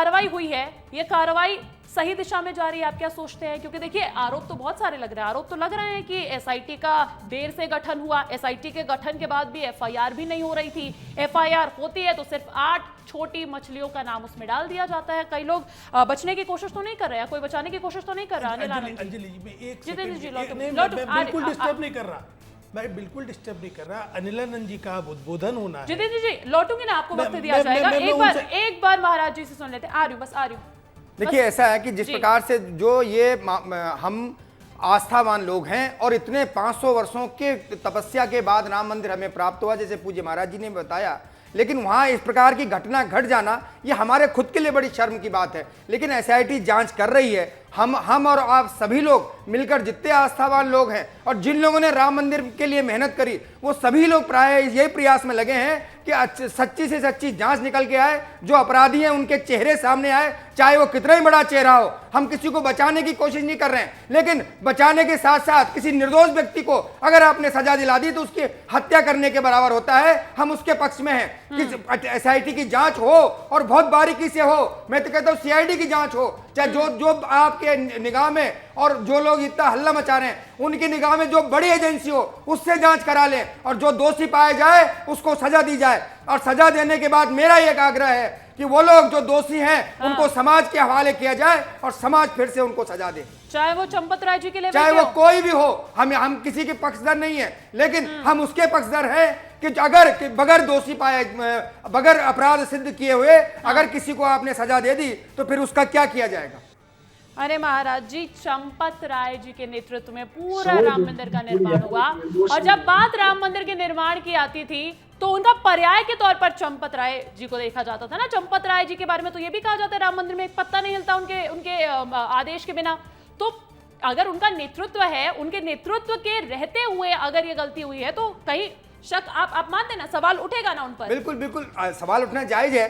कार्रवाई हुई है, ये कार्रवाई सही दिशा में जा रही है, आप क्या सोचते हैं? क्योंकि देखिए आरोप तो बहुत सारे लग रहे हैं। आरोप तो लग रहे हैं कि एसआईटी का देर से गठन हुआ, एसआईटी के गठन के बाद भी एफआईआर भी नहीं हो रही थी, एफआईआर होती है तो सिर्फ 8 छोटी मछलियों का नाम उसमें डाल दिया जाता है। कई लोग बचने की कोशिश तो नहीं कर रहे हैं, कोई बचाने की कोशिश तो नहीं कर रहा। अंजलि जी, मैं एक जितेंद्र जी, सेकंड, मैं बिल्कुल डिस्टर्ब नहीं कर रहा, मैं बिल्कुल डिस्टर्ब नहीं कर रहा। अनिलानंद जी का उद्बोधन होना है। जितेंद्र जी लौटूंगी ना, आपको वक्त दिया जाएगा। एक बार महाराज जी से सुन लेते हैं। आ रही हूँ, बस आ रही हूँ। देखिए ऐसा है कि जिस प्रकार से जो ये हम आस्थावान लोग हैं और इतने 500 वर्षों के तपस्या के बाद राम मंदिर हमें प्राप्त हुआ, जैसे पूज्य महाराज जी ने बताया, लेकिन वहां इस प्रकार की घटना घट जाना ये हमारे खुद के लिए बड़ी शर्म की बात है। लेकिन एसआईटी जांच कर रही है। हम और आप सभी लोग मिलकर, जितने आस्थावान लोग हैं और जिन लोगों ने राम मंदिर के लिए मेहनत करी, वो सभी लोग प्राय यही प्रयास में लगे हैं कि सच्ची से सच्ची जांच निकल के आए, जो अपराधी हैं उनके चेहरे सामने आए, चाहे वो कितना ही बड़ा चेहरा हो। हम किसी को बचाने की कोशिश नहीं कर रहे हैं, लेकिन बचाने के साथ साथ किसी निर्दोष व्यक्ति को अगर आपने सजा दिला दी तो उसकी हत्या करने के बराबर होता है। हम उसके पक्ष में हैं कि एसआईटी की जांच हो और बहुत बारीकी से हो। मैं तो कहता हूं सीआईडी की जांच हो, चाहे जो आपके निगाह में और जो लोग इतना हल्ला मचा रहे हैं उनकी निगाह में जो बड़ी एजेंसी हो उससे जांच करा लें, और जो दोषी पाया जाए उसको सजा दी जाए। और सजा देने के बाद मेरा एक आग्रह है कि वो लोग जो दोषी हैं उनको समाज के हवाले किया जाए और समाज फिर से उनको सजा दे, चाहे वो चंपत राय जी के लिए, चाहे वो कोई भी हो। हम किसी के पक्षधर नहीं है, लेकिन हम उसके पक्षधर हैं कि अगर बगैर दोषी पाए, बगैर अपराध सिद्ध किए हुए अगर किसी को आपने सजा दे दी तो फिर उसका क्या किया जाएगा? अरे महाराज जी, चंपत राय जी के नेतृत्व में पूरा राम मंदिर का निर्माण हुआ, और जब बात राम मंदिर के निर्माण की आती थी तो उनका पर्याय के तौर पर चंपत राय जी को देखा जाता था ना। चंपत राय जी के बारे में तो ये भी कहा जाता है राम मंदिर में एक पत्ता नहीं हिलता उनके आदेश के बिना। तो अगर उनका नेतृत्व है, उनके नेतृत्व के रहते हुए अगर ये गलती हुई है तो कहीं शक आप मानते ना, सवाल उठेगा ना उन पर। बिल्कुल बिल्कुल सवाल उठना जायज है।